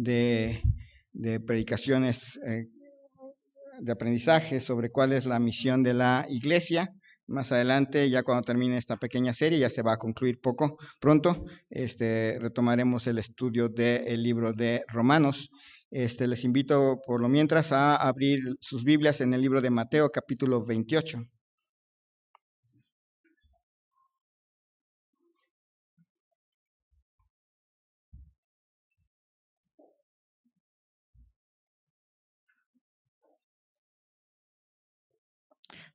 de predicaciones de aprendizaje sobre cuál es la misión de la iglesia. Más adelante, ya cuando termine esta pequeña serie, ya se va a concluir pronto, retomaremos el estudio del libro de Romanos. Les invito por lo mientras a abrir sus Biblias en el libro de Mateo, capítulo 28.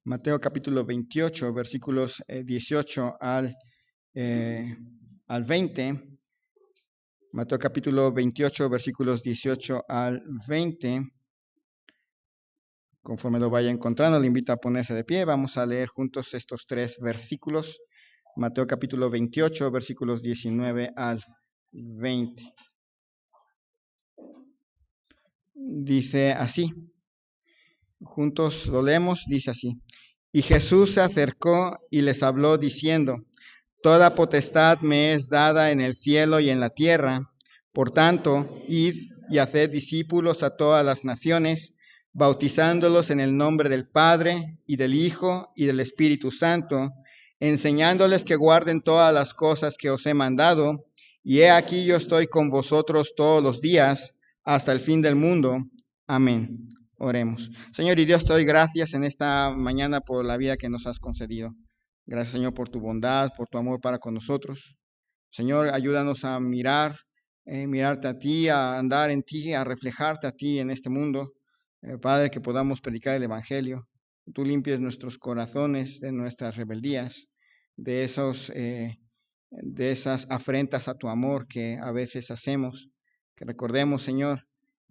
Mateo capítulo 28, versículos 18 al 20. Mateo capítulo 28, versículos 18 al 20. Conforme lo vaya encontrando, le invito a ponerse de pie. Vamos a leer juntos estos 3 versículos. Mateo capítulo 28, versículos 19 al 20. Dice así. Juntos lo leemos, dice así. Y Jesús se acercó y les habló diciendo: Toda potestad me es dada en el cielo y en la tierra. Por tanto, id y haced discípulos a todas las naciones, bautizándolos en el nombre del Padre y del Hijo y del Espíritu Santo, enseñándoles que guarden todas las cosas que os he mandado. Y he aquí yo estoy con vosotros todos los días hasta el fin del mundo. Amén. Oremos. Señor y Dios, te doy gracias en esta mañana por la vida que nos has concedido. Gracias, Señor, por tu bondad, por tu amor para con nosotros. Señor, ayúdanos a mirarte a ti, a andar en ti, a reflejarte a ti en este mundo. Padre, que podamos predicar el Evangelio. Tú limpies nuestros corazones de nuestras rebeldías, de esas afrentas a tu amor que a veces hacemos. Que recordemos, Señor,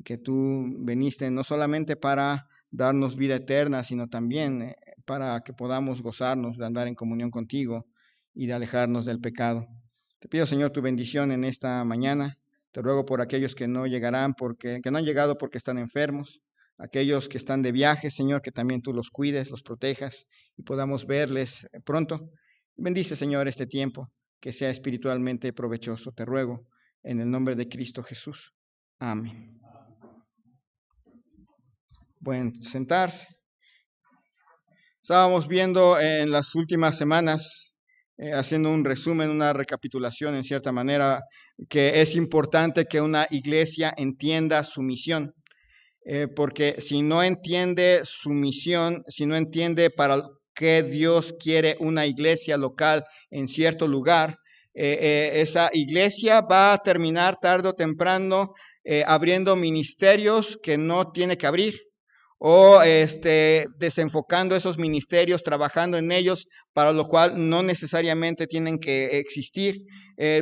que tú viniste no solamente para darnos vida eterna, sino también para que podamos gozarnos de andar en comunión contigo y de alejarnos del pecado. Te pido, Señor, tu bendición en esta mañana. Te ruego por aquellos que no llegarán, que no han llegado porque están enfermos, aquellos que están de viaje, Señor, que también tú los cuides, los protejas y podamos verles pronto. Bendice, Señor, este tiempo, que sea espiritualmente provechoso. Te ruego en el nombre de Cristo Jesús. Amén. Pueden sentarse. Estábamos viendo en las últimas semanas, haciendo un resumen, una recapitulación en cierta manera, que es importante que una iglesia entienda su misión, porque si no entiende su misión, si no entiende para qué Dios quiere una iglesia local en cierto lugar, esa iglesia va a terminar tarde o temprano abriendo ministerios que no tiene que abrir, o desenfocando esos ministerios, trabajando en ellos, para lo cual no necesariamente tienen que existir.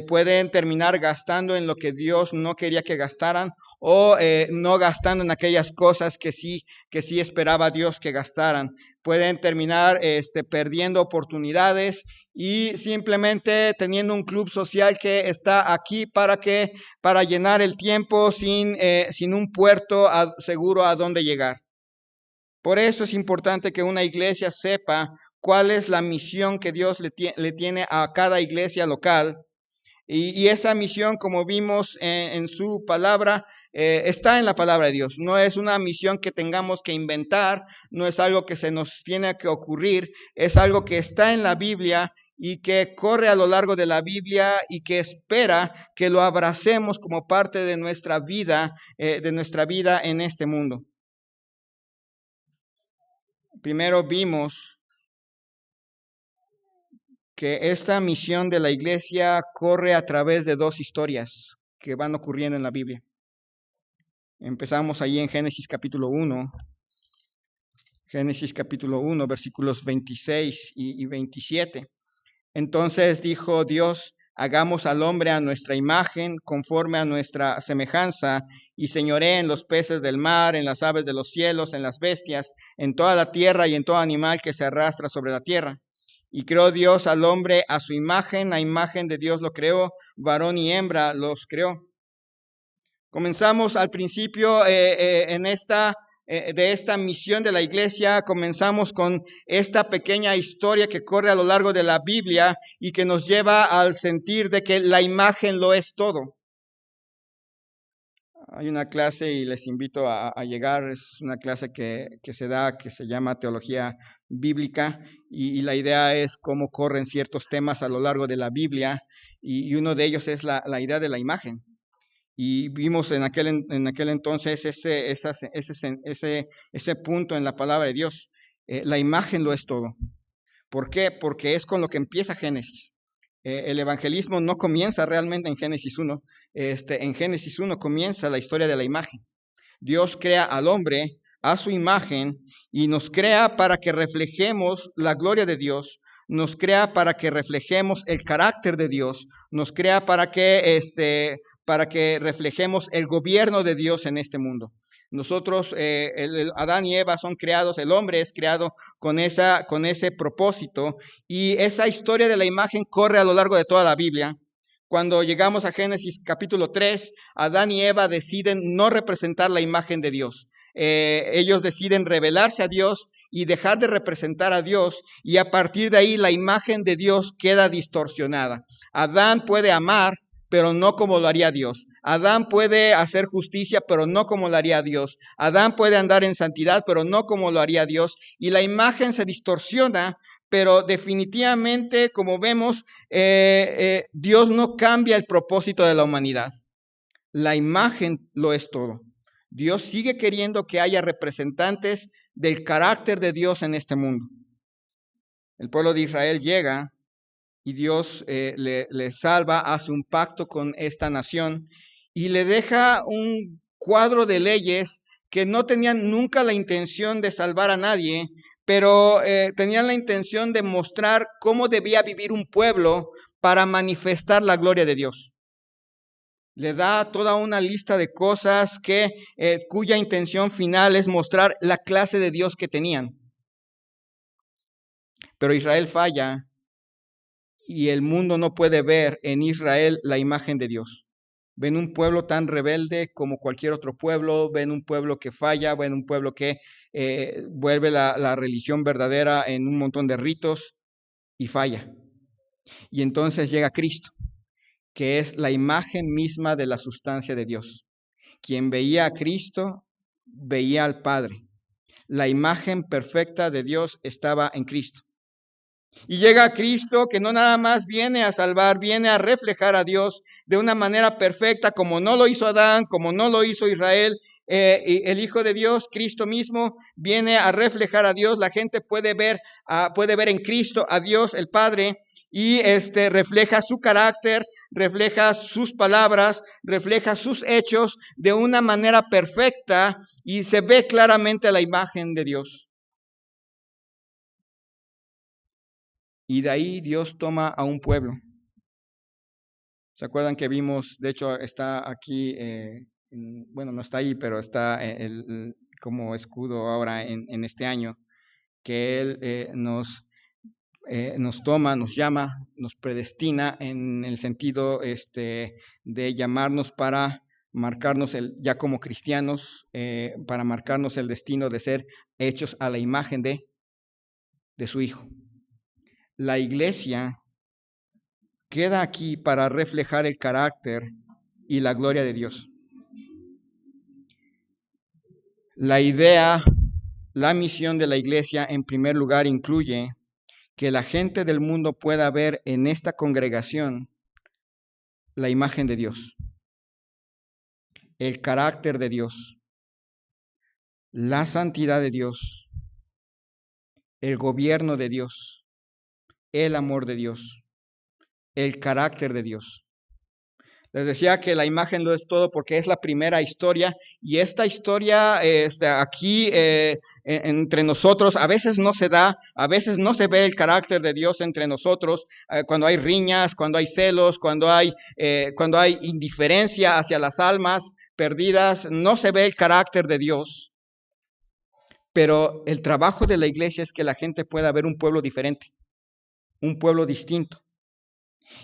Pueden terminar gastando en lo que Dios no quería que gastaran, o no gastando en aquellas cosas que sí esperaba Dios que gastaran. Pueden terminar perdiendo oportunidades y simplemente teniendo un club social que está aquí para llenar el tiempo sin un puerto seguro a dónde llegar. Por eso es importante que una iglesia sepa cuál es la misión que Dios le tiene a cada iglesia local. Y esa misión, como vimos en su palabra, está en la palabra de Dios. No es una misión que tengamos que inventar, no es algo que se nos tiene que ocurrir, es algo que está en la Biblia y que corre a lo largo de la Biblia y que espera que lo abracemos como parte de nuestra vida en este mundo. Primero vimos que esta misión de la iglesia corre a través de 2 historias que van ocurriendo en la Biblia. Empezamos allí en Génesis capítulo 1. Génesis capítulo 1, versículos 26 y 27. Entonces dijo Dios: hagamos al hombre a nuestra imagen, conforme a nuestra semejanza, y señoree en los peces del mar, en las aves de los cielos, en las bestias, en toda la tierra y en todo animal que se arrastra sobre la tierra. Y creó Dios al hombre a su imagen, a imagen de Dios lo creó, varón y hembra los creó. Comenzamos al principio de esta misión de la iglesia, comenzamos con esta pequeña historia que corre a lo largo de la Biblia y que nos lleva al sentir de que la imagen lo es todo. Hay una clase y les invito a llegar, es una clase que se da, que se llama Teología Bíblica, y la idea es cómo corren ciertos temas a lo largo de la Biblia, y uno de ellos es la idea de la imagen. Y vimos en aquel entonces ese punto en la palabra de Dios. La imagen lo es todo. ¿Por qué? Porque es con lo que empieza Génesis. El evangelismo no comienza realmente en Génesis 1. En Génesis 1 comienza la historia de la imagen. Dios crea al hombre a su imagen y nos crea para que reflejemos la gloria de Dios, nos crea para que reflejemos el carácter de Dios, nos crea para que reflejemos el gobierno de Dios en este mundo. Nosotros, Adán y Eva son creados, el hombre es creado con ese propósito, y esa historia de la imagen corre a lo largo de toda la Biblia. Cuando llegamos a Génesis capítulo 3, Adán y Eva deciden no representar la imagen de Dios. Ellos deciden rebelarse a Dios y dejar de representar a Dios, y a partir de ahí la imagen de Dios queda distorsionada. Adán puede amar, pero no como lo haría Dios. Adán puede hacer justicia, pero no como lo haría Dios. Adán puede andar en santidad, pero no como lo haría Dios. Y la imagen se distorsiona, pero definitivamente, como vemos, Dios no cambia el propósito de la humanidad. La imagen lo es todo. Dios sigue queriendo que haya representantes del carácter de Dios en este mundo. El pueblo de Israel llega y Dios le salva, hace un pacto con esta nación y le deja un cuadro de leyes que no tenían nunca la intención de salvar a nadie, pero tenían la intención de mostrar cómo debía vivir un pueblo para manifestar la gloria de Dios. Le da toda una lista de cosas cuya intención final es mostrar la clase de Dios que tenían. Pero Israel falla y el mundo no puede ver en Israel la imagen de Dios. Ven un pueblo tan rebelde como cualquier otro pueblo, ven un pueblo que falla, ven un pueblo que vuelve la religión verdadera en un montón de ritos y falla. Y entonces llega Cristo, que es la imagen misma de la sustancia de Dios. Quien veía a Cristo, veía al Padre. La imagen perfecta de Dios estaba en Cristo. Y llega Cristo, que no nada más viene a salvar, viene a reflejar a Dios de una manera perfecta, como no lo hizo Adán, como no lo hizo Israel. Y el Hijo de Dios, Cristo mismo, viene a reflejar a Dios. La gente puede ver en Cristo a Dios el Padre, y refleja su carácter, refleja sus palabras, refleja sus hechos de una manera perfecta, y se ve claramente la imagen de Dios. Y de ahí Dios toma a un pueblo. ¿Se acuerdan que vimos? De hecho, está aquí, bueno, no está ahí, pero está como escudo ahora en este año, que Él nos toma, nos llama, nos predestina en el sentido de llamarnos para marcarnos ya como cristianos, para marcarnos el destino de ser hechos a la imagen de su Hijo. La iglesia queda aquí para reflejar el carácter y la gloria de Dios. La idea, la misión de la iglesia, en primer lugar, incluye que la gente del mundo pueda ver en esta congregación la imagen de Dios, el carácter de Dios, la santidad de Dios, el gobierno de Dios, el amor de Dios, el carácter de Dios. Les decía que la imagen lo es todo porque es la primera historia, y esta historia aquí entre nosotros a veces no se da, a veces no se ve el carácter de Dios entre nosotros, cuando hay riñas, cuando hay celos, cuando hay indiferencia hacia las almas perdidas, no se ve el carácter de Dios. Pero el trabajo de la iglesia es que la gente pueda ver un pueblo diferente, un pueblo distinto.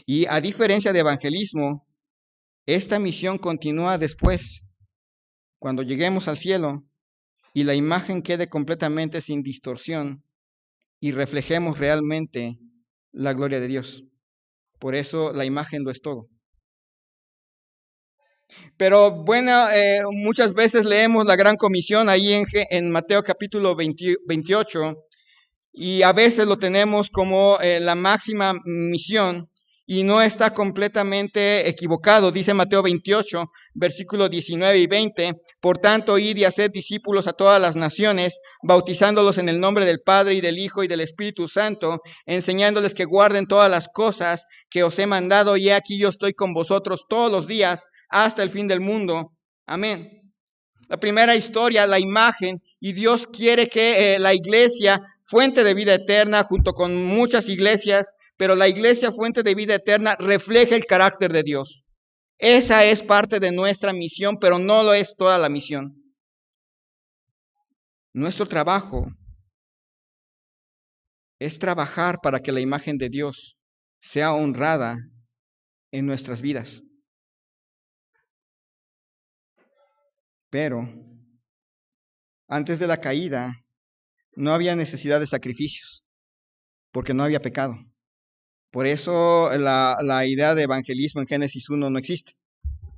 Y a diferencia de evangelismo, esta misión continúa después, cuando lleguemos al cielo y la imagen quede completamente sin distorsión y reflejemos realmente la gloria de Dios. Por eso la imagen lo es todo. Pero bueno, muchas veces leemos la Gran Comisión ahí en Mateo capítulo 28 y a veces lo tenemos como la máxima misión y no está completamente equivocado. Dice Mateo 28, versículos 19 y 20, por tanto, id y haced discípulos a todas las naciones, bautizándolos en el nombre del Padre y del Hijo y del Espíritu Santo, enseñándoles que guarden todas las cosas que os he mandado, y aquí yo estoy con vosotros todos los días hasta el fin del mundo. Amén. La primera historia, la imagen, y Dios quiere que la iglesia, fuente de vida eterna, junto con muchas iglesias, pero la iglesia, fuente de vida eterna, refleja el carácter de Dios. Esa es parte de nuestra misión, pero no lo es toda la misión. Nuestro trabajo es trabajar para que la imagen de Dios sea honrada en nuestras vidas. Pero antes de la caída, no había necesidad de sacrificios, porque no había pecado. Por eso la idea de evangelismo en Génesis 1 no existe,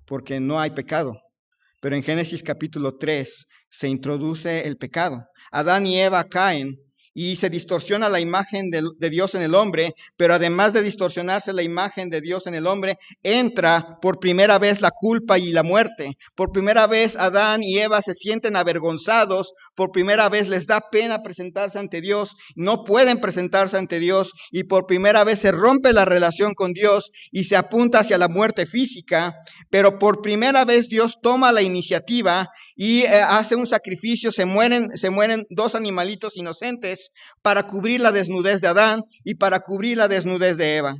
porque no hay pecado. Pero en Génesis capítulo 3 se introduce el pecado. Adán y Eva caen y se distorsiona la imagen de Dios en el hombre, pero además de distorsionarse la imagen de Dios en el hombre, entra por primera vez la culpa y la muerte. Por primera vez Adán y Eva se sienten avergonzados, por primera vez les da pena presentarse ante Dios, no pueden presentarse ante Dios y por primera vez se rompe la relación con Dios y se apunta hacia la muerte física, pero por primera vez Dios toma la iniciativa y hace un sacrificio, se mueren dos animalitos inocentes para cubrir la desnudez de Adán y para cubrir la desnudez de Eva.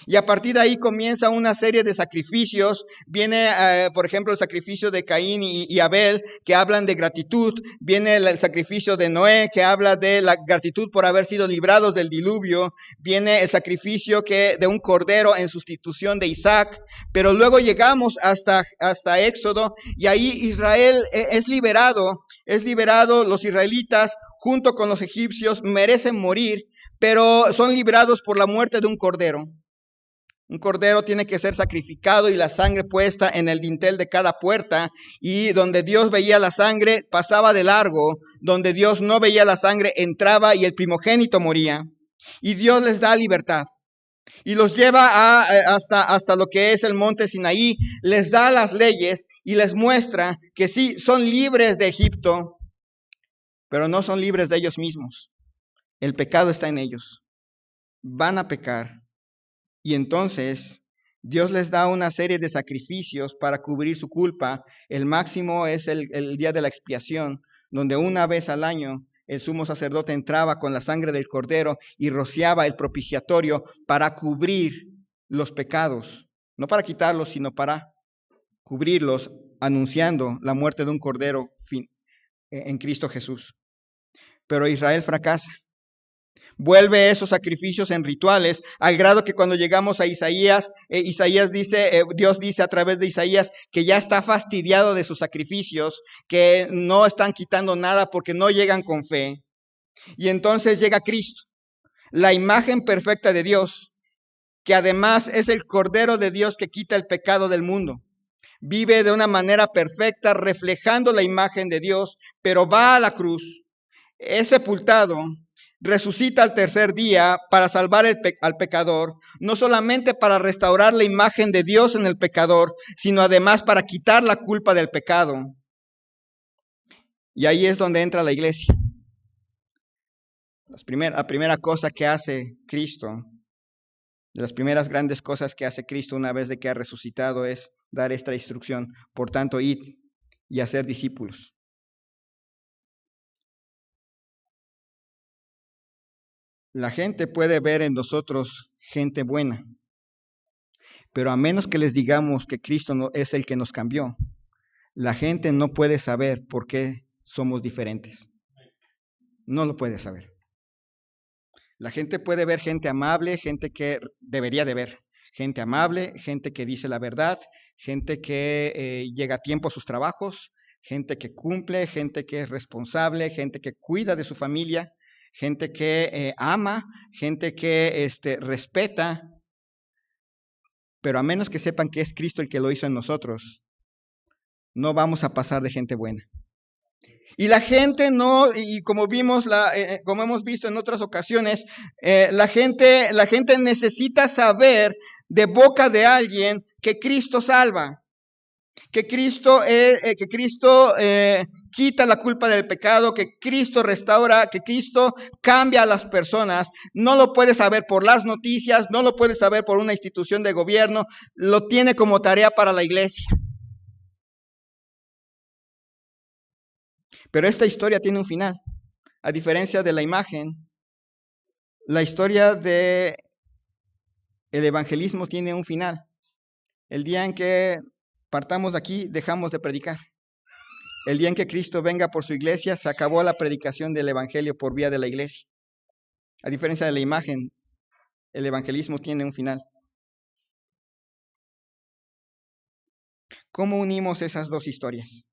Y a partir de ahí comienza una serie de sacrificios. Viene, por ejemplo, el sacrificio de Caín y Abel, que hablan de gratitud. Viene el sacrificio de Noé, que habla de la gratitud por haber sido librados del diluvio. Viene el sacrificio de un cordero en sustitución de Isaac. Pero luego llegamos hasta Éxodo, y ahí Israel es liberado. Los israelitas, junto con los egipcios, merecen morir, pero son librados por la muerte de un cordero. Un cordero tiene que ser sacrificado y la sangre puesta en el dintel de cada puerta, y donde Dios veía la sangre pasaba de largo, donde Dios no veía la sangre entraba y el primogénito moría. Y Dios les da libertad y los lleva hasta lo que es el monte Sinaí, les da las leyes y les muestra que sí, son libres de Egipto, pero no son libres de ellos mismos. El pecado está en ellos. Van a pecar. Y entonces Dios les da una serie de sacrificios para cubrir su culpa. El máximo es el día de la expiación, donde una vez al año el sumo sacerdote entraba con la sangre del cordero y rociaba el propiciatorio para cubrir los pecados, no para quitarlos, sino para cubrirlos, anunciando la muerte de un cordero en Cristo Jesús. Pero Israel fracasa. Vuelve esos sacrificios en rituales, al grado que cuando llegamos a Isaías, Dios dice a través de Isaías que ya está fastidiado de sus sacrificios, que no están quitando nada porque no llegan con fe. Y entonces llega Cristo, la imagen perfecta de Dios, que además es el Cordero de Dios que quita el pecado del mundo. Vive de una manera perfecta, reflejando la imagen de Dios, pero va a la cruz, es sepultado, resucita al tercer día para salvar al pecador, no solamente para restaurar la imagen de Dios en el pecador, sino además para quitar la culpa del pecado. Y ahí es donde entra la iglesia. La primera cosa que hace Cristo, de las primeras grandes cosas que hace Cristo una vez de que ha resucitado, es dar esta instrucción: por tanto, id y hacer discípulos. La gente puede ver en nosotros gente buena, pero a menos que les digamos que Cristo no es el que nos cambió, la gente no puede saber por qué somos diferentes. No lo puede saber. La gente puede ver gente amable, gente que debería de ver. Gente amable, gente que dice la verdad, gente que llega a tiempo a sus trabajos, gente que cumple, gente que es responsable, gente que cuida de su familia, gente que ama, gente que respeta. Pero a menos que sepan que es Cristo el que lo hizo en nosotros, no vamos a pasar de gente buena. Y la gente no, y como vimos, como hemos visto en otras ocasiones, la gente necesita saber de boca de alguien que Cristo salva, que Cristo quita la culpa del pecado, que Cristo restaura, que Cristo cambia a las personas. No lo puede saber por las noticias, no lo puede saber por una institución de gobierno, lo tiene como tarea para la iglesia. Pero esta historia tiene un final. A diferencia de la imagen, la historia del evangelismo tiene un final. El día en que partamos de aquí, dejamos de predicar. El día en que Cristo venga por su iglesia, se acabó la predicación del evangelio por vía de la iglesia. A diferencia de la imagen, el evangelismo tiene un final. ¿Cómo unimos esas dos historias?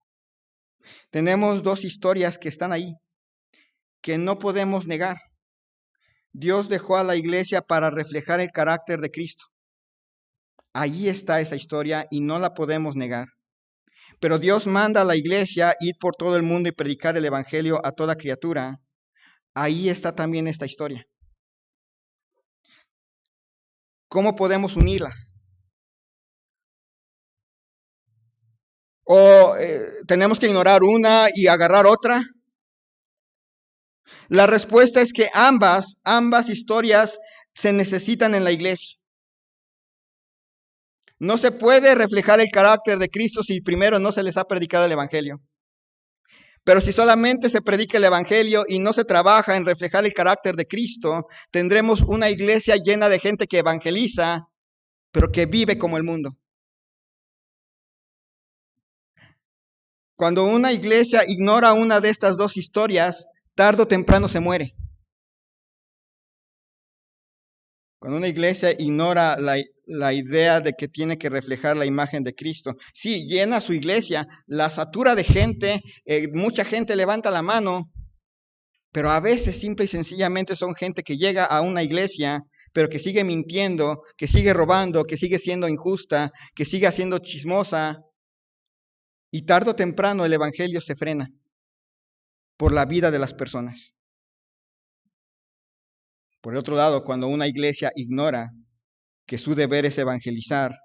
Tenemos dos historias que están ahí, que no podemos negar. Dios dejó a la iglesia para reflejar el carácter de Cristo. Allí está esa historia y no la podemos negar. Pero Dios manda a la iglesia ir por todo el mundo y predicar el evangelio a toda criatura. Ahí está también esta historia. ¿Cómo podemos unirlas? ¿O tenemos que ignorar una y agarrar otra? La respuesta es que ambas historias se necesitan en la iglesia. No se puede reflejar el carácter de Cristo si primero no se les ha predicado el evangelio. Pero si solamente se predica el evangelio y no se trabaja en reflejar el carácter de Cristo, tendremos una iglesia llena de gente que evangeliza, pero que vive como el mundo. Cuando una iglesia ignora una de estas dos historias, tarde o temprano se muere. Cuando una iglesia ignora la idea de que tiene que reflejar la imagen de Cristo, sí, llena su iglesia, la satura de gente, mucha gente levanta la mano, pero a veces simple y sencillamente son gente que llega a una iglesia, pero que sigue mintiendo, que sigue robando, que sigue siendo injusta, que sigue siendo chismosa, y tarde o temprano el evangelio se frena por la vida de las personas. Por el otro lado, cuando una iglesia ignora que su deber es evangelizar,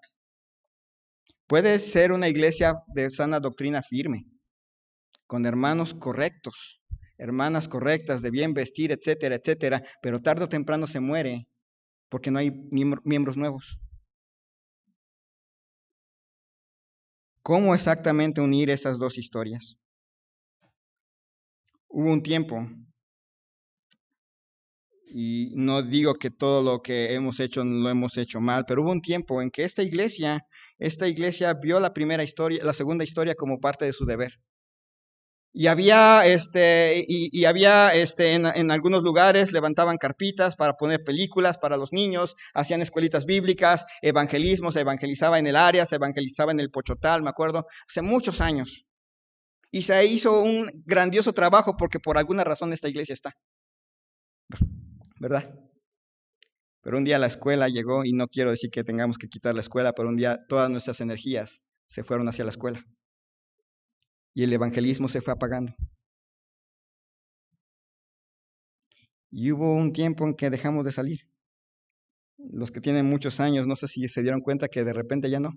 puede ser una iglesia de sana doctrina firme, con hermanos correctos, hermanas correctas, de bien vestir, etcétera, etcétera, pero tarde o temprano se muere porque no hay miembros nuevos. ¿Cómo exactamente unir esas dos historias? Hubo un tiempo, y no digo que todo lo que hemos hecho lo hemos hecho mal, pero hubo un tiempo en que esta iglesia vio la primera historia, la segunda historia como parte de su deber. Y había, en algunos lugares levantaban carpitas para poner películas para los niños, hacían escuelitas bíblicas, evangelismo, se evangelizaba en el área, se evangelizaba en el Pochotal, me acuerdo, hace muchos años. Y se hizo un grandioso trabajo porque por alguna razón esta iglesia está, ¿verdad? Pero un día la escuela llegó, y no quiero decir que tengamos que quitar la escuela, pero un día todas nuestras energías se fueron hacia la escuela. Y el evangelismo se fue apagando. Y hubo un tiempo en que dejamos de salir. Los que tienen muchos años, no sé si se dieron cuenta que de repente ya no.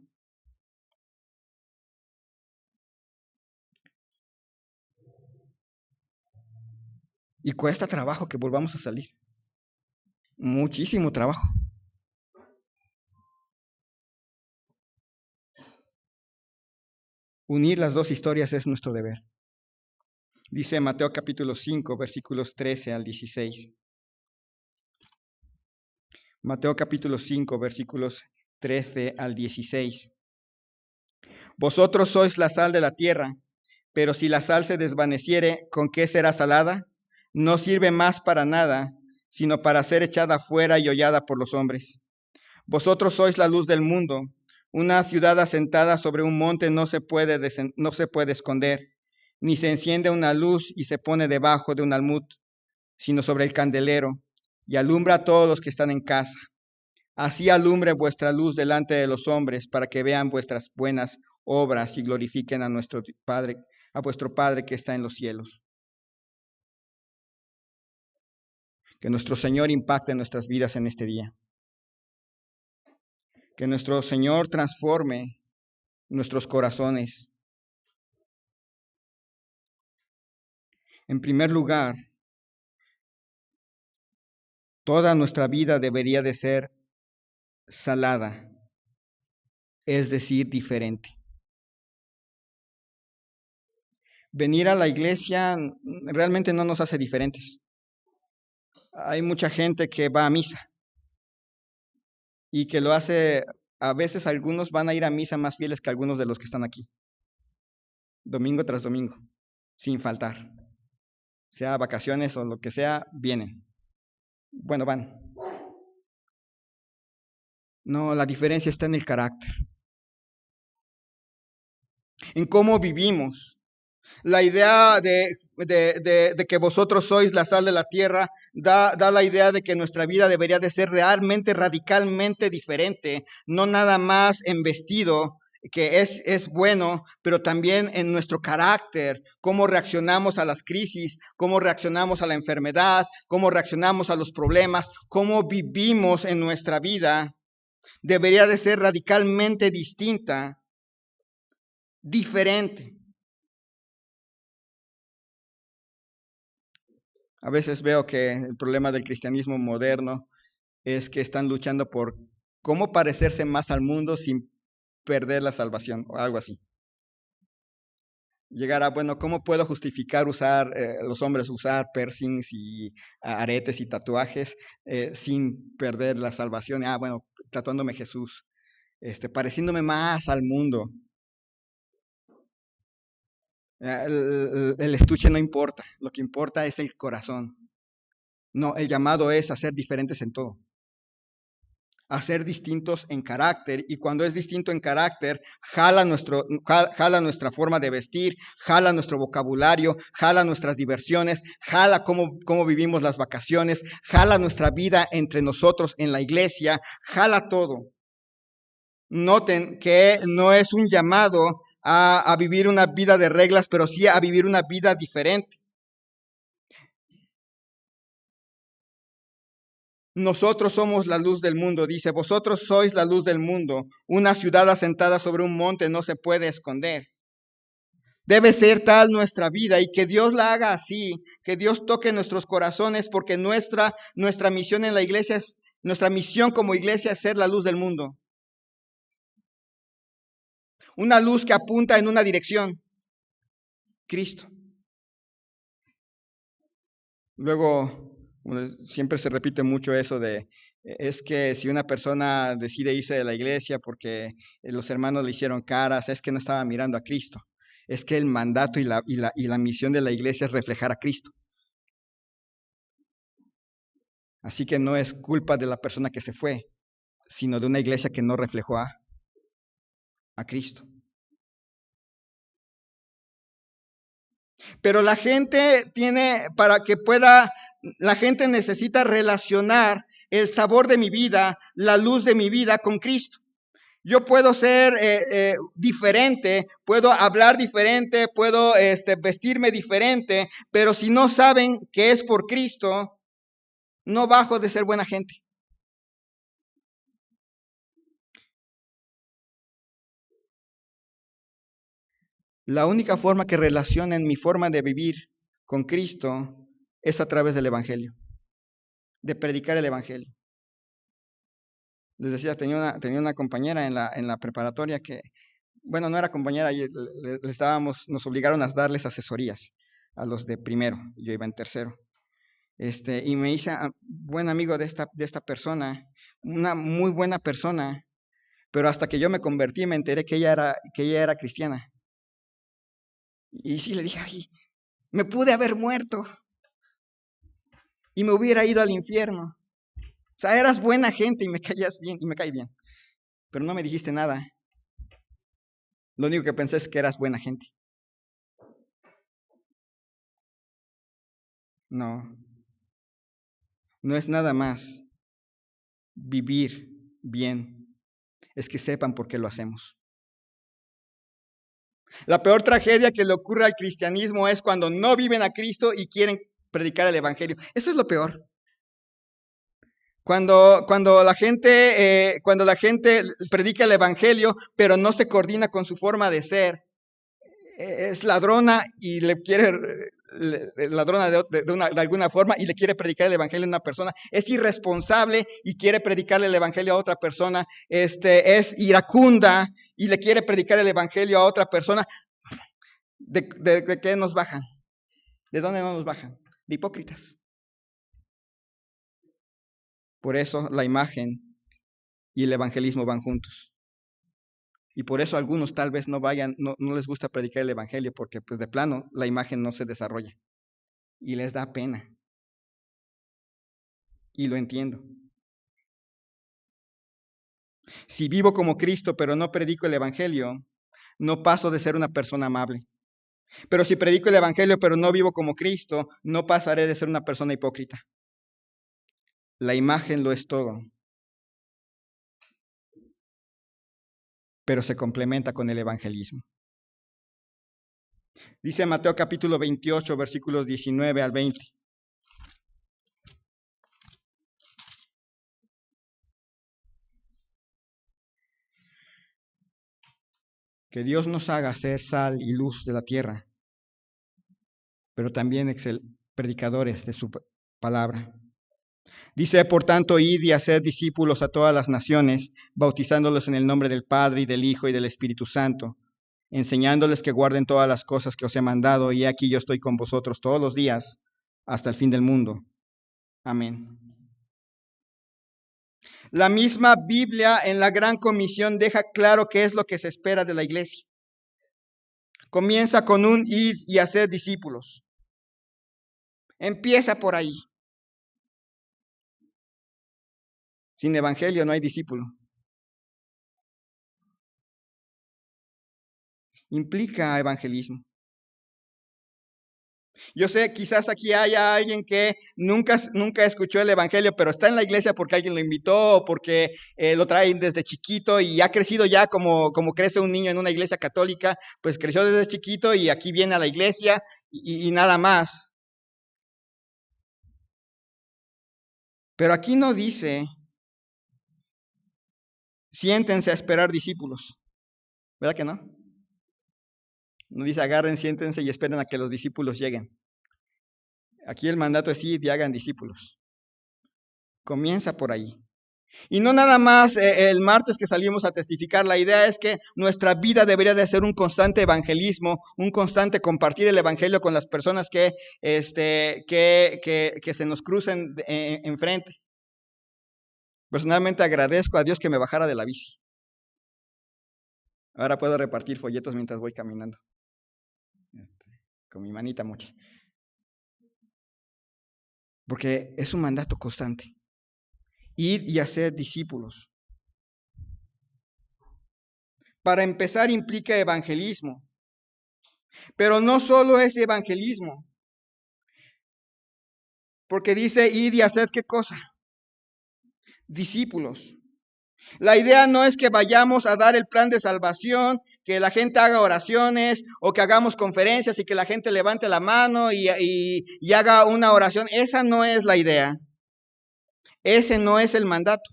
Y cuesta trabajo que volvamos a salir. Muchísimo trabajo. Unir las dos historias es nuestro deber. Dice Mateo capítulo 5, versículos 13 al 16. Mateo capítulo 5, versículos 13 al 16. Vosotros sois la sal de la tierra, pero si la sal se desvaneciere, ¿con qué será salada? No sirve más para nada, sino para ser echada fuera y hollada por los hombres. Vosotros sois la luz del mundo. Una ciudad asentada sobre un monte no se puede esconder, ni se enciende una luz y se pone debajo de un almud, sino sobre el candelero, y alumbra a todos los que están en casa. Así alumbre vuestra luz delante de los hombres, para que vean vuestras buenas obras y glorifiquen a nuestro Padre, a vuestro Padre que está en los cielos. Que nuestro Señor impacte nuestras vidas en este día. Que nuestro Señor transforme nuestros corazones. En primer lugar, toda nuestra vida debería de ser salada, es decir, diferente. Venir a la iglesia realmente no nos hace diferentes. Hay mucha gente que va a misa y que lo hace, a veces algunos van a ir a misa más fieles que algunos de los que están aquí, domingo tras domingo, sin faltar. Sea vacaciones o lo que sea, vienen. Bueno, van. No, la diferencia está en el carácter, en cómo vivimos. La idea de que vosotros sois la sal de la tierra da la idea de que nuestra vida debería de ser realmente, radicalmente diferente, no nada más en vestido, que es bueno, pero también en nuestro carácter, cómo reaccionamos a las crisis, cómo reaccionamos a la enfermedad, cómo reaccionamos a los problemas, cómo vivimos en nuestra vida, debería de ser radicalmente distinta, diferente. A veces veo que el problema del cristianismo moderno es que están luchando por cómo parecerse más al mundo sin perder la salvación o algo así. Llegar a, bueno, ¿cómo puedo justificar los hombres usar piercings y aretes y tatuajes sin perder la salvación? Bueno, tatuándome Jesús, pareciéndome más al mundo. El estuche no importa, lo que importa es el corazón. No, el llamado es a ser diferentes en todo. A ser distintos en carácter, y cuando es distinto en carácter, jala nuestra forma de vestir, jala nuestro vocabulario, jala nuestras diversiones, jala cómo vivimos las vacaciones, jala nuestra vida entre nosotros en la iglesia, jala todo. Noten que no es un llamado a vivir una vida de reglas, pero sí a vivir una vida diferente. Nosotros somos la luz del mundo, dice, vosotros sois la luz del mundo. Una ciudad asentada sobre un monte no se puede esconder. Debe ser tal nuestra vida y que Dios la haga así, que Dios toque nuestros corazones, porque nuestra misión en la iglesia nuestra misión como iglesia es ser la luz del mundo. Una luz que apunta en una dirección, Cristo. Luego, siempre se repite mucho eso es que si una persona decide irse de la iglesia porque los hermanos le hicieron caras, es que no estaba mirando a Cristo. Es que el mandato y la misión de la iglesia es reflejar a Cristo. Así que no es culpa de la persona que se fue, sino de una iglesia que no reflejó a Cristo. Pero la gente la gente necesita relacionar el sabor de mi vida, la luz de mi vida con Cristo. Yo puedo ser diferente, puedo hablar diferente, puedo vestirme diferente, pero si no saben que es por Cristo, no bajo de ser buena gente. La única forma que relacionen mi forma de vivir con Cristo es a través del Evangelio, de predicar el Evangelio. Les decía, tenía una compañera en la preparatoria que, bueno, no era compañera, nos obligaron a darles asesorías a los de primero, yo iba en tercero. Y me hice buen amigo de esta persona, una muy buena persona, pero hasta que yo me convertí me enteré que ella era cristiana. Y sí le dije, ay, me pude haber muerto y me hubiera ido al infierno. O sea, eras buena gente y me caías bien y me caí bien, pero no me dijiste nada. Lo único que pensé es que eras buena gente. No, no es nada más vivir bien, es que sepan por qué lo hacemos. La peor tragedia que le ocurre al cristianismo es cuando no viven a Cristo y quieren predicar el evangelio. Eso es lo peor. Cuando la gente predica el evangelio, pero no se coordina con su forma de ser, es ladrona y ladrona de alguna forma y le quiere predicar el evangelio a una persona, es irresponsable y quiere predicarle el evangelio a otra persona, es iracunda y le quiere predicar el evangelio a otra persona. ¿De qué nos bajan? ¿De dónde no nos bajan? De hipócritas. Por eso la imagen y el evangelismo van juntos. Y por eso algunos tal vez no les gusta predicar el evangelio, porque pues de plano la imagen no se desarrolla. Y les da pena. Y lo entiendo. Si vivo como Cristo, pero no predico el evangelio, no paso de ser una persona amable. Pero si predico el evangelio, pero no vivo como Cristo, no pasaré de ser una persona hipócrita. La imagen lo es todo, pero se complementa con el evangelismo. Dice Mateo capítulo 28, versículos 19 al 20. Que Dios nos haga ser sal y luz de la tierra, pero también predicadores de su palabra. Dice, por tanto, id y haced discípulos a todas las naciones, bautizándolos en el nombre del Padre y del Hijo y del Espíritu Santo, enseñándoles que guarden todas las cosas que os he mandado, y aquí yo estoy con vosotros todos los días hasta el fin del mundo. Amén. La misma Biblia en la Gran Comisión deja claro qué es lo que se espera de la iglesia. Comienza con un id y haced discípulos. Empieza por ahí. Sin evangelio no hay discípulo. Implica evangelismo. Yo sé, quizás aquí haya alguien que nunca escuchó el evangelio, pero está en la iglesia porque alguien lo invitó o porque lo traen desde chiquito y ha crecido ya como crece un niño en una iglesia católica, pues creció desde chiquito y aquí viene a la iglesia y nada más. Pero aquí no dice, siéntense a esperar discípulos, ¿verdad que no? No dice, agarren, siéntense y esperen a que los discípulos lleguen. Aquí el mandato es ir y hagan discípulos. Comienza por ahí. Y no nada más el martes que salimos a testificar, la idea es que nuestra vida debería de ser un constante evangelismo, un constante compartir el evangelio con las personas que se nos crucen enfrente. Personalmente agradezco a Dios que me bajara de la bici. Ahora puedo repartir folletos mientras voy caminando. Con mi manita mucha. Porque es un mandato constante. Ir y hacer discípulos. Para empezar implica evangelismo. Pero no solo es evangelismo. Porque dice ir y hacer ¿qué cosa? Discípulos. La idea no es que vayamos a dar el plan de salvación, que la gente haga oraciones o que hagamos conferencias y que la gente levante la mano y haga una oración. Esa no es la idea. Ese no es el mandato.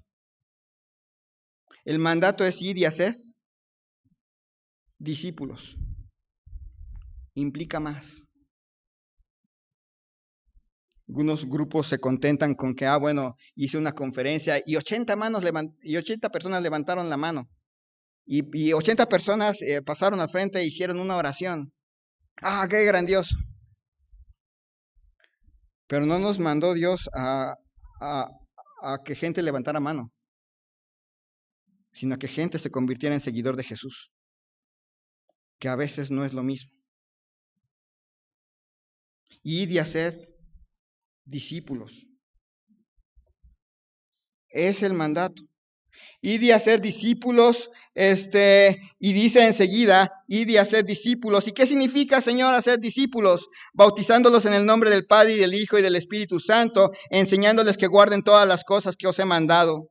El mandato es ir y hacer discípulos. Implica más. Algunos grupos se contentan con que, bueno, hice una conferencia y 80 personas levantaron la mano. Y 80 personas pasaron al frente e hicieron una oración. ¡Ah, qué grandioso! Pero no nos mandó Dios a que gente levantara mano, sino a que gente se convirtiera en seguidor de Jesús, que a veces no es lo mismo. Id y haced discípulos. Es el mandato. Id y hacer discípulos, y dice enseguida, id y hacer discípulos. ¿Y qué significa, Señor, hacer discípulos? Bautizándolos en el nombre del Padre y del Hijo y del Espíritu Santo, enseñándoles que guarden todas las cosas que os he mandado.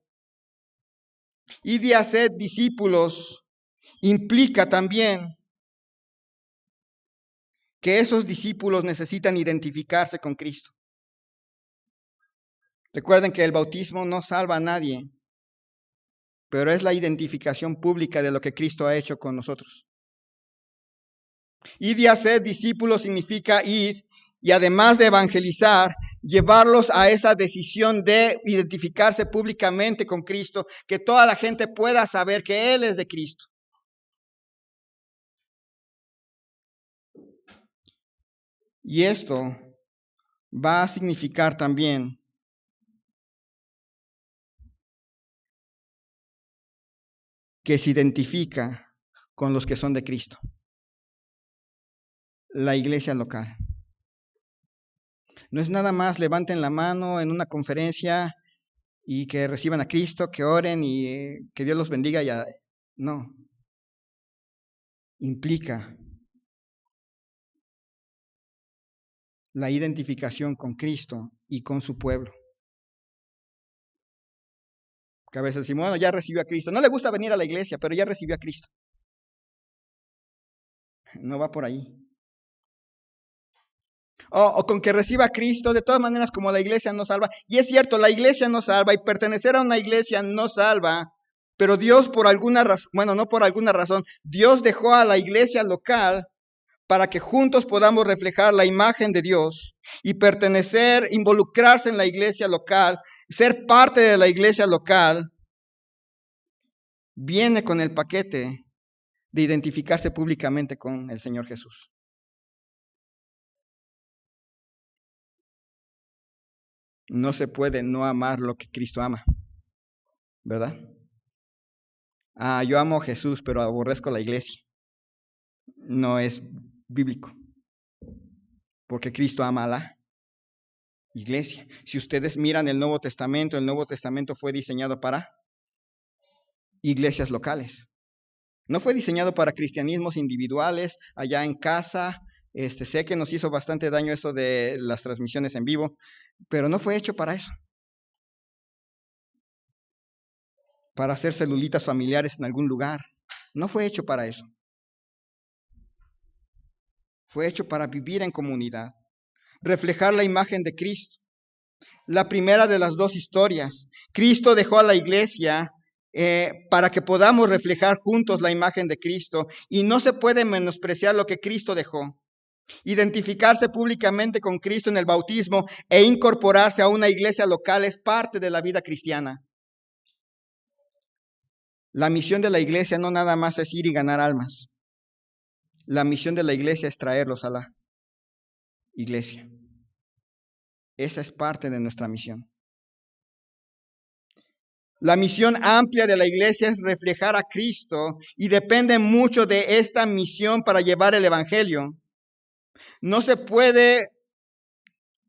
Y de hacer discípulos implica también que esos discípulos necesitan identificarse con Cristo. Recuerden que el bautismo no salva a nadie, pero es la identificación pública de lo que Cristo ha hecho con nosotros. Y de hacer discípulos significa ir y además de evangelizar, llevarlos a esa decisión de identificarse públicamente con Cristo, que toda la gente pueda saber que Él es de Cristo. Y esto va a significar también que se identifica con los que son de Cristo. La iglesia local. No es nada más levanten la mano en una conferencia y que reciban a Cristo, que oren y que Dios los bendiga. No. Implica la identificación con Cristo y con su pueblo. Que a veces decimos, bueno, ya recibió a Cristo. No le gusta venir a la iglesia, pero ya recibió a Cristo. No va por ahí. O con que reciba a Cristo, de todas maneras, como la iglesia no salva. Y es cierto, la iglesia no salva y pertenecer a una iglesia no salva. Pero Dios por alguna razón, bueno, no por alguna razón, Dios dejó a la iglesia local para que juntos podamos reflejar la imagen de Dios y pertenecer, involucrarse en la iglesia local, ser parte de la iglesia local, viene con el paquete de identificarse públicamente con el Señor Jesús. No se puede no amar lo que Cristo ama, ¿verdad? Yo amo a Jesús, pero aborrezco la iglesia. No es bíblico, porque Cristo ama a la iglesia. Si ustedes miran el Nuevo Testamento fue diseñado para iglesias locales. No fue diseñado para cristianismos individuales, allá en casa. Sé que nos hizo bastante daño eso de las transmisiones en vivo, pero no fue hecho para eso. Para hacer celulitas familiares en algún lugar. No fue hecho para eso. Fue hecho para vivir en comunidad, reflejar la imagen de Cristo. La primera de las dos historias, Cristo dejó a la iglesia para que podamos reflejar juntos la imagen de Cristo, y no se puede menospreciar lo que Cristo dejó. Identificarse públicamente con Cristo en el bautismo e incorporarse a una iglesia local es parte de la vida cristiana. La misión de la iglesia no nada más es ir y ganar almas. La misión de la iglesia es traerlos a la iglesia. Esa es parte de nuestra misión. La misión amplia de la iglesia es reflejar a Cristo y depende mucho de esta misión para llevar el evangelio. No se puede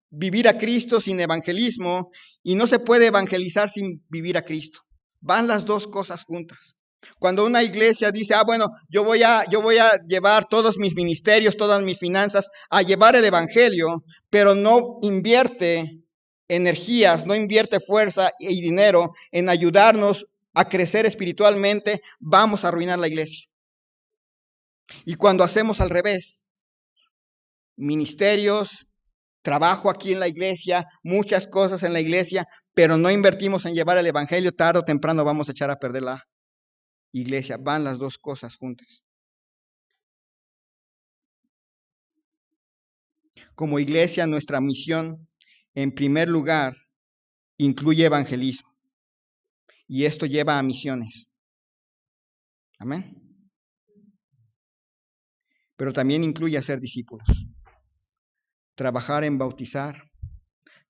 vivir a Cristo sin evangelismo y no se puede evangelizar sin vivir a Cristo. Van las dos cosas juntas. Cuando una iglesia dice, bueno, yo voy a llevar todos mis ministerios, todas mis finanzas a llevar el evangelio, pero no invierte energías, no invierte fuerza y dinero en ayudarnos a crecer espiritualmente, vamos a arruinar la iglesia. Y cuando hacemos al revés, ministerios, trabajo aquí en la iglesia, muchas cosas en la iglesia, pero no invertimos en llevar el evangelio, tarde o temprano vamos a echar a perder la iglesia. Van las dos cosas juntas. Como iglesia, nuestra misión, en primer lugar, incluye evangelismo. Y esto lleva a misiones. Amén. Pero también incluye hacer discípulos. Trabajar en bautizar.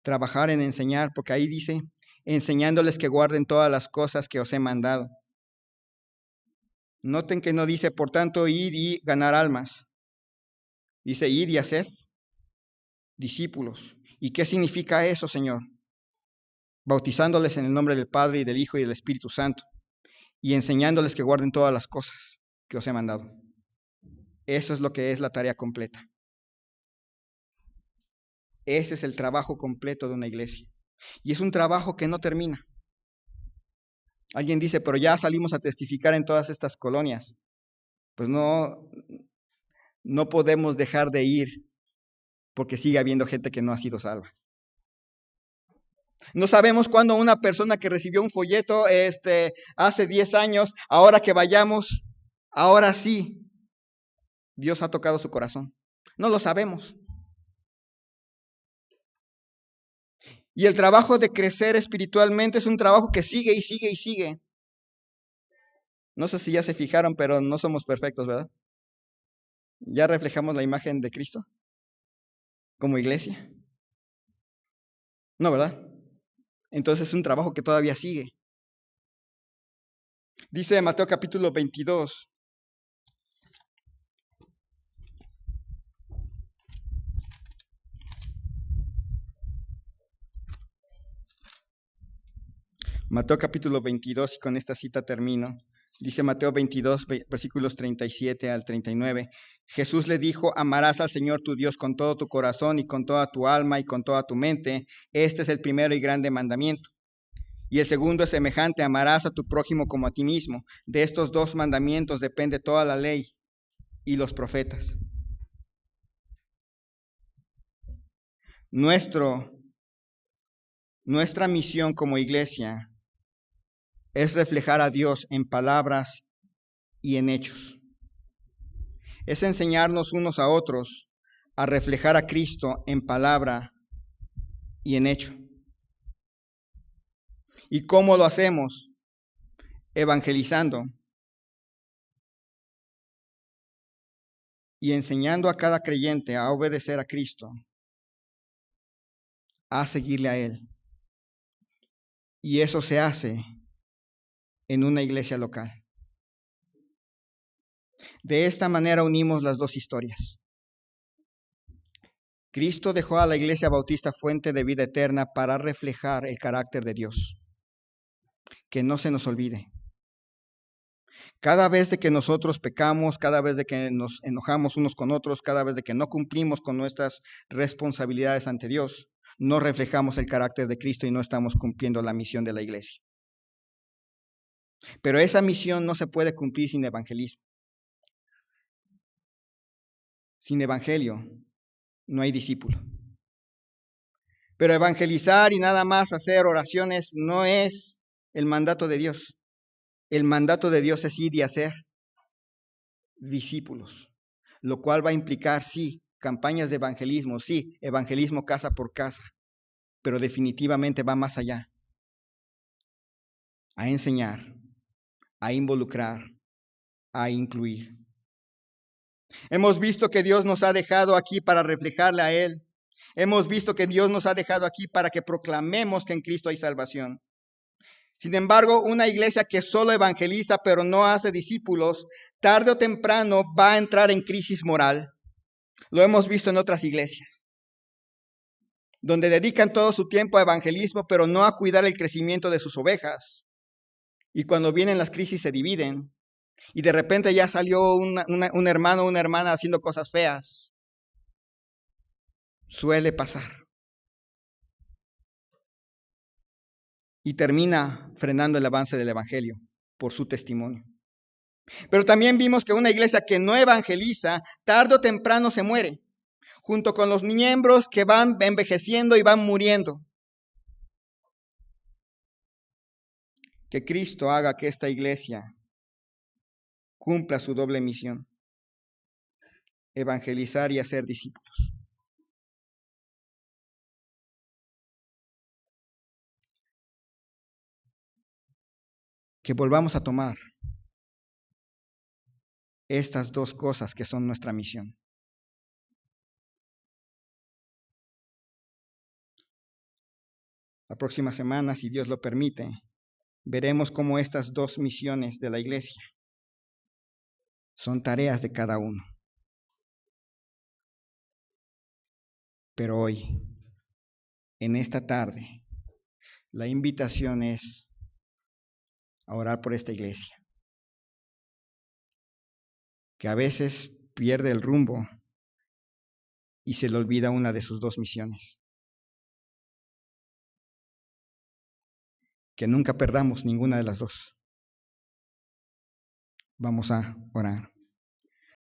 Trabajar en enseñar, porque ahí dice, enseñándoles que guarden todas las cosas que os he mandado. Noten que no dice, por tanto, ir y ganar almas. Dice, ir y hacer discípulos. ¿Y qué significa eso, Señor? Bautizándoles en el nombre del Padre y del Hijo y del Espíritu Santo, y enseñándoles que guarden todas las cosas que os he mandado. Eso es lo que es la tarea completa. Ese es el trabajo completo de una iglesia. Y es un trabajo que no termina. Alguien dice, pero ya salimos a testificar en todas estas colonias. Pues no podemos dejar de ir porque sigue habiendo gente que no ha sido salva. No sabemos cuándo una persona que recibió un folleto hace 10 años, ahora que vayamos, ahora sí, Dios ha tocado su corazón. No lo sabemos. Y el trabajo de crecer espiritualmente es un trabajo que sigue y sigue y sigue. No sé si ya se fijaron, pero no somos perfectos, ¿verdad? ¿Ya reflejamos la imagen de Cristo como iglesia? No, ¿verdad? Entonces es un trabajo que todavía sigue. Dice Mateo capítulo 22. Mateo capítulo 22, y con esta cita termino. Dice Mateo 22, versículos 37 al 39. Jesús le dijo, amarás al Señor tu Dios con todo tu corazón y con toda tu alma y con toda tu mente. Este es el primero y grande mandamiento. Y el segundo es semejante, amarás a tu prójimo como a ti mismo. De estos dos mandamientos depende toda la ley y los profetas. Nuestra misión como iglesia es reflejar a Dios en palabras y en hechos. Es enseñarnos unos a otros a reflejar a Cristo en palabra y en hecho. ¿Y cómo lo hacemos? Evangelizando y enseñando a cada creyente a obedecer a Cristo, a seguirle a Él. Y eso se hace en una iglesia local. De esta manera unimos las dos historias. Cristo dejó a la Iglesia Bautista Fuente de Vida Eterna para reflejar el carácter de Dios. Que no se nos olvide. Cada vez de que nosotros pecamos, cada vez de que nos enojamos unos con otros, cada vez de que no cumplimos con nuestras responsabilidades ante Dios, no reflejamos el carácter de Cristo y no estamos cumpliendo la misión de la iglesia. Pero esa misión no se puede cumplir sin evangelismo. Sin evangelio no hay discípulo. Pero evangelizar y nada más hacer oraciones no es el mandato de Dios. El mandato de Dios es ir y hacer discípulos, lo cual va a implicar, sí, campañas de evangelismo, sí, evangelismo casa por casa, pero definitivamente va más allá. A enseñar, a involucrar, a incluir. Hemos visto que Dios nos ha dejado aquí para reflejarle a Él. Hemos visto que Dios nos ha dejado aquí para que proclamemos que en Cristo hay salvación. Sin embargo, una iglesia que solo evangeliza pero no hace discípulos, tarde o temprano va a entrar en crisis moral. Lo hemos visto en otras iglesias, donde dedican todo su tiempo a evangelismo pero no a cuidar el crecimiento de sus ovejas. Y cuando vienen las crisis se dividen y de repente ya salió un hermano o una hermana haciendo cosas feas. Suele pasar. Y termina frenando el avance del evangelio por su testimonio. Pero también vimos que una iglesia que no evangeliza, tarde o temprano se muere, junto con los miembros que van envejeciendo y van muriendo. Que Cristo haga que esta iglesia cumpla su doble misión: evangelizar y hacer discípulos. Que volvamos a tomar estas dos cosas que son nuestra misión. La próxima semana, si Dios lo permite, veremos cómo estas dos misiones de la iglesia son tareas de cada uno. Pero hoy, en esta tarde, la invitación es a orar por esta iglesia, que a veces pierde el rumbo y se le olvida una de sus dos misiones. que nunca perdamos ninguna de las dos. Vamos a orar.